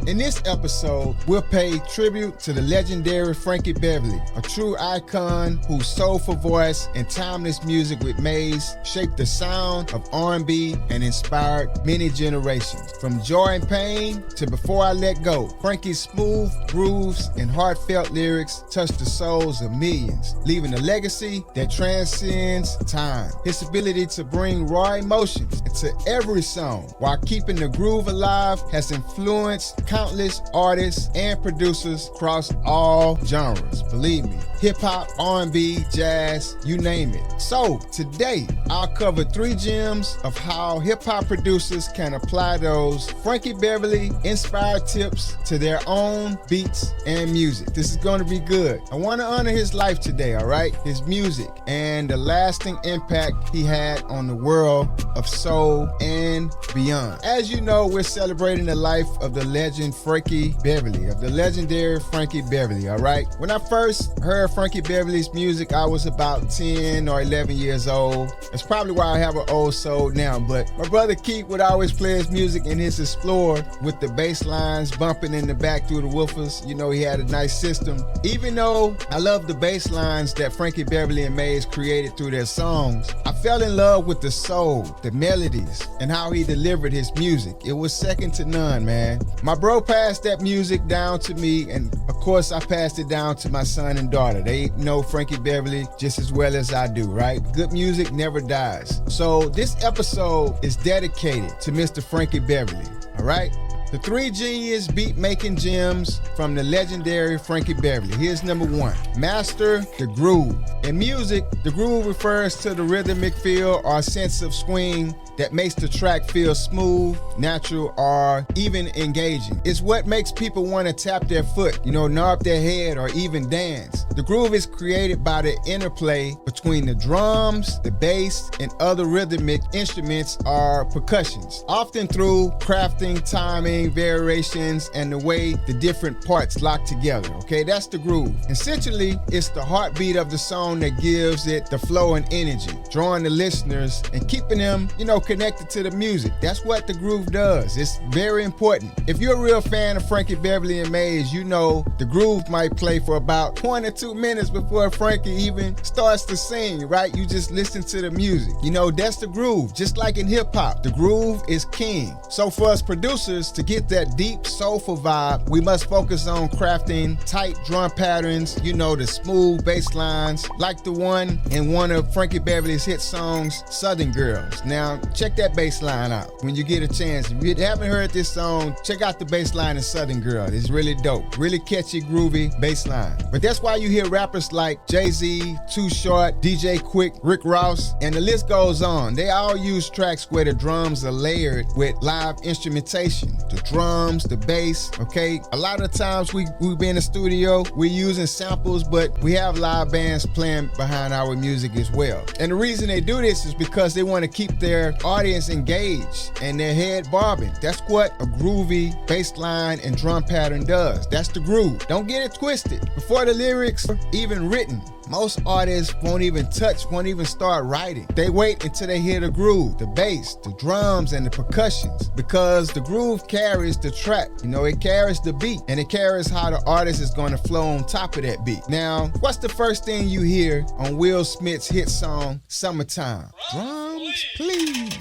In this episode, we'll pay tribute to the legendary Frankie Beverly, a true icon whose soulful voice and timeless music with Maze shaped the sound of R&B and inspired many generations. From Joy and Pain to Before I Let Go, Frankie's smooth grooves and heartfelt lyrics touched the souls of millions, leaving a legacy that transcends time. His ability to bring raw emotions into every song while keeping the groove alive has influenced countless artists and producers across all genres. Believe me, hip-hop, R&B, jazz, you name it. So today, I'll cover 3 gems of how hip-hop producers can apply those Frankie Beverly inspired tips to their own beats and music. This is going to be good. I want to honor his life today, all right? His music and the lasting impact he had on the world of soul and beyond. As you know, we're celebrating the life of the legend Frankie Beverly, of the legendary Frankie Beverly, all right? When I first heard Frankie Beverly's music, I was about 10 or 11 years old. That's probably why I have an old soul now, but my brother Keith would always play his music in his Explorer with the bass lines bumping in the back through the woofers. You know, he had a nice system. Even though I love the bass lines that Frankie Beverly and Maze created through their songs, I fell in love with the soul, the melodies, and how he delivered his music. It was second to none, man. My bro passed that music down to me, and of course I passed it down to my son and daughter. They know Frankie Beverly just as well as I do, right? Good music never dies. So this episode is dedicated to Mr. Frankie Beverly, all right? The 3 genius beat-making gems from the legendary Frankie Beverly. Here's number 1. Master the groove. In music, the groove refers to the rhythmic feel or sense of swing that makes the track feel smooth, natural, or even engaging. It's what makes people want to tap their foot, nod their head, or even dance. The groove is created by the interplay between the drums, the bass, and other rhythmic instruments or percussions, often through crafting, timing, variations, and the way the different parts lock together, okay? That's the groove. Essentially, it's the heartbeat of the song that gives it the flow and energy, drawing the listeners and keeping them, connected to the music. That's what the groove does. It's very important. If you're a real fan of Frankie Beverly and Maze, you know the groove might play for about 1 or 2 minutes before Frankie even starts to sing, right? You just listen to the music. That's the groove. Just like in hip hop, the groove is king. So for us producers to get that deep, soulful vibe, we must focus on crafting tight drum patterns, the smooth bass lines, like the one in one of Frankie Beverly's hit songs, Southern Girls. Now, check that bass line out when you get a chance. If you haven't heard this song, check out the bass line in Southern Girl. It's really dope. Really catchy, groovy bass line. But that's why you hear rappers like Jay-Z, Too Short, DJ Quick, Rick Ross, and the list goes on. They all use tracks where the drums are layered with live instrumentation. The drums, the bass, okay? A lot of times we be in the studio, we're using samples, but we have live bands playing behind our music as well. And the reason they do this is because they want to keep their audience engaged and their head bobbing. That's what a groovy bass line and drum pattern does. That's the groove. Don't get it twisted. Before the lyrics are even written, most artists won't even start writing. They wait until they hear the groove, the bass, the drums, and the percussions, because the groove carries the track. It carries the beat, and it carries how the artist is going to flow on top of that beat. Now, what's the first thing you hear on Will Smith's hit song, Summertime? Drums, please.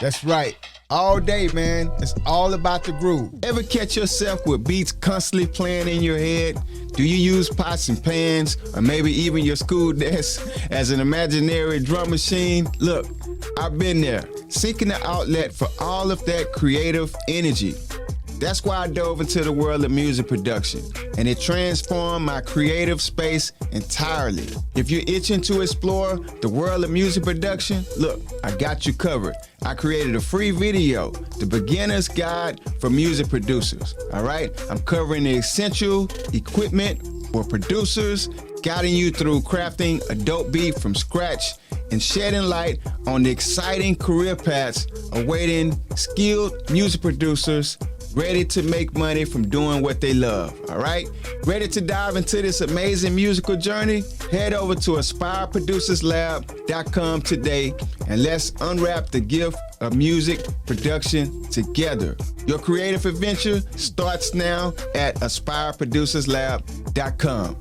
That's right. All day, man. It's all about the groove. Ever catch yourself with beats constantly playing in your head? Do you use pots and pans, or maybe even your school desk as an imaginary drum machine? Look, I've been there, seeking an outlet for all of that creative energy. That's why I dove into the world of music production, and it transformed my creative space entirely. If you're itching to explore the world of music production, look, I got you covered. I created a free video, The Beginner's Guide for Music Producers, all right? I'm covering the essential equipment for producers, guiding you through crafting a dope beat from scratch, and shedding light on the exciting career paths awaiting skilled music producers ready to make money from doing what they love, all right? Ready to dive into this amazing musical journey? Head over to AspireProducersLab.com today and let's unwrap the gift of music production together. Your creative adventure starts now at aspireproducerslab.com.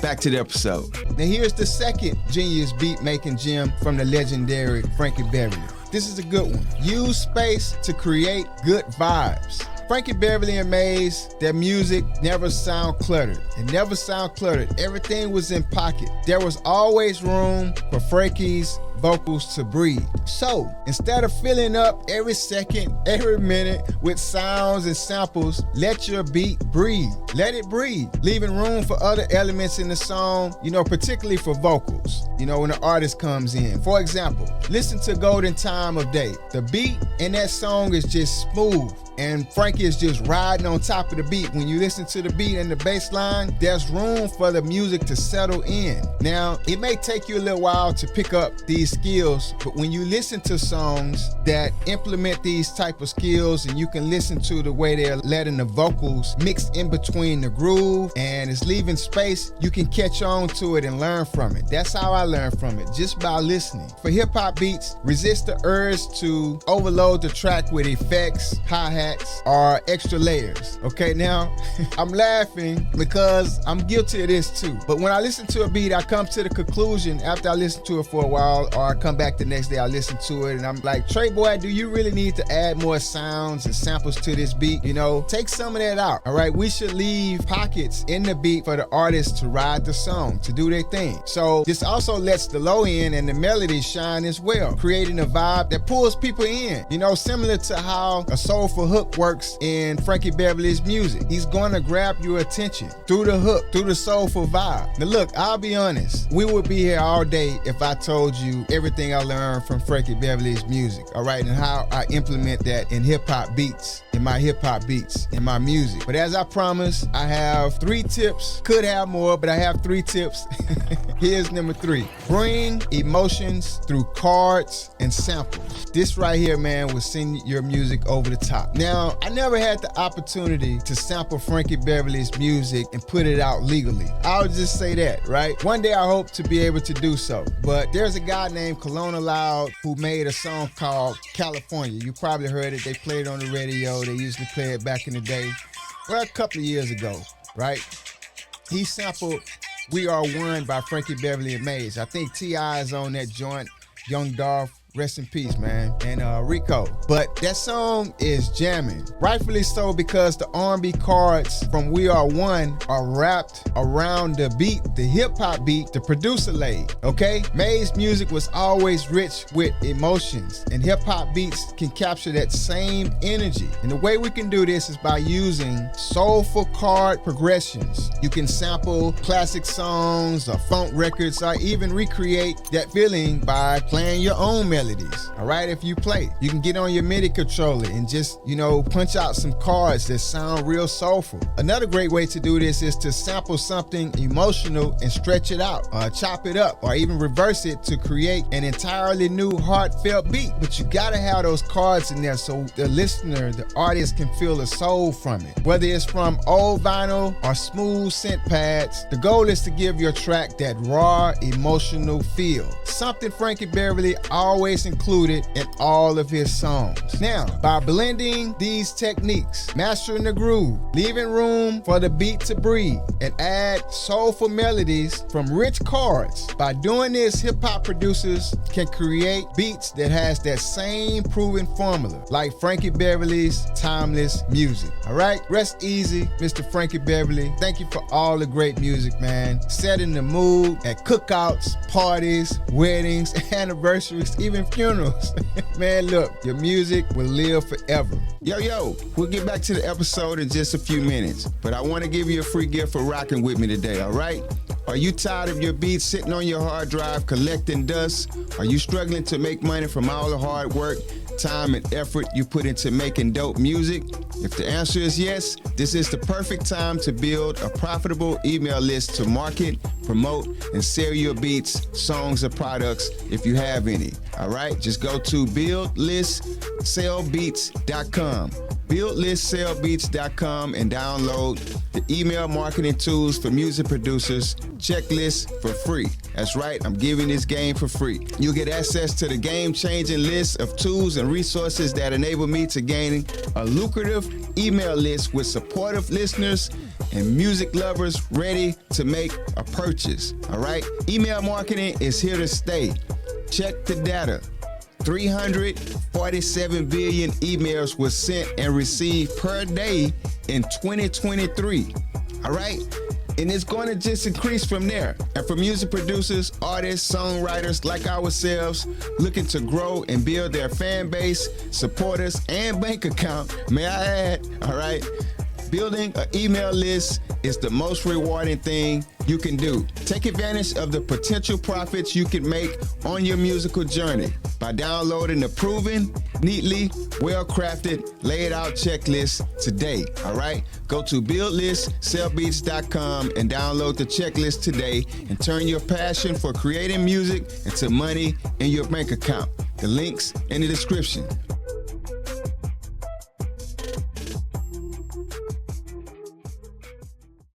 Back to the episode. Now here's the second genius beat making gem from the legendary Frankie Beverly. This is a good one. Use space to create good vibes. Frankie Beverly and Maze, their music never sound cluttered. It never sound cluttered. Everything was in pocket. There was always room for Frankie's vocals to breathe. So instead of filling up every second, every minute with sounds and samples, let your beat breathe. Let it breathe, leaving room for other elements in the song, particularly for vocals, when the artist comes in. For example, listen to Golden Time of Day. The beat in that song is just smooth, and Frankie is just riding on top of the beat. When you listen to the beat and the bass line, there's room for the music to settle in. Now, it may take you a little while to pick up these skills, but when you listen to songs that implement these type of skills, and you can listen to the way they're letting the vocals mix in between the groove and it's leaving space, you can catch on to it and learn from it. That's how I learned from it, just by listening. For hip-hop beats, resist the urge to overload the track with effects, hi-hats, or extra layers. Okay, now I'm laughing because I'm guilty of this too. But when I listen to a beat, I come to the conclusion after I listen to it for a while, or I come back the next day, I listen to it, and I'm like, Trey boy, do you really need to add more sounds and samples to this beat? Take some of that out. All right, we should leave pockets in the beat for the artist to ride the song, to do their thing. So this also lets the low end and the melody shine as well, creating a vibe that pulls people in, similar to how a soulful hook works in Frankie Beverly's music. He's gonna grab your attention through the hook, through the soulful vibe. Now look, I'll be honest, we would be here all day if I told you everything I learned from Frankie Beverly's music, all right, and how I implement that in hip-hop beats, in my music. But as I promised, I have 3 tips. Could have more, but I have 3 tips. Here's number 3. Bring emotions through chords and samples. This right here, man, will send your music over the top. Now, I never had the opportunity to sample Frankie Beverly's music and put it out legally. I'll just say that, right? One day I hope to be able to do so. But there's a guy named Kelowna Loud who made a song called California. You probably heard it. They played it on the radio. They usually play it back in the day. Well, a couple of years ago, right? He sampled We Are One by Frankie Beverly and Maze. I think T.I. is on that joint. Young Dolph, rest in peace, man, and Rico. But that song is jamming, rightfully so, because the R&B chords from We Are One are wrapped around the beat, the hip-hop beat the producer laid, okay? Maze's music was always rich with emotions, and hip-hop beats can capture that same energy. And the way we can do this is by using soulful chord progressions. You can sample classic songs or funk records, or even recreate that feeling by playing your own melodies. All right, if you play, you can get on your MIDI controller and just, punch out some chords that sound real soulful. Another great way to do this is to sample something emotional and stretch it out, or chop it up, or even reverse it to create an entirely new heartfelt beat. But you gotta have those chords in there so the listener, the artist, can feel the soul from it. Whether it's from old vinyl or smooth synth pads, the goal is to give your track that raw, emotional feel. Something Frankie Beverly always included in all of his songs. Now, by blending these techniques, mastering the groove, leaving room for the beat to breathe, and add soulful melodies from rich chords, by doing this, hip-hop producers can create beats that has that same proven formula, like Frankie Beverly's timeless music. All right, rest easy, Mr. Frankie Beverly. Thank you for all the great music, man. Setting the mood at cookouts, parties, weddings, anniversaries, even funerals. Man, look, your music will live forever. Yo, we'll get back to the episode in just a few minutes, but I want to give you a free gift for rocking with me today, all right? Are you tired of your beats sitting on your hard drive collecting dust? Are you struggling to make money from all the hard work, time, and effort you put into making dope music? If the answer is yes, this is the perfect time to build a profitable email list to market, promote, and sell your beats, songs, or products if you have any. All right, just go to buildlistsellbeats.com. buildlistsellbeats.com and download the email marketing tools for music producers checklist for free. That's right, I'm giving this game for free. You'll get access to the game-changing list of tools and resources that enable me to gain a lucrative email list with supportive listeners and music lovers ready to make a purchase. All right, email marketing is here to stay. Check the data. 347 billion emails were sent and received per day in 2023. All right? And it's going to just increase from there. And for music producers, artists, songwriters like ourselves looking to grow and build their fan base, supporters, and bank account, may I add, all right? Building an email list is the most rewarding thing you can do. Take advantage of the potential profits you can make on your musical journey by downloading the proven, neatly, well-crafted, laid-out checklist today, all right? Go to buildlistsellbeats.com and download the checklist today and turn your passion for creating music into money in your bank account. The link's in the description.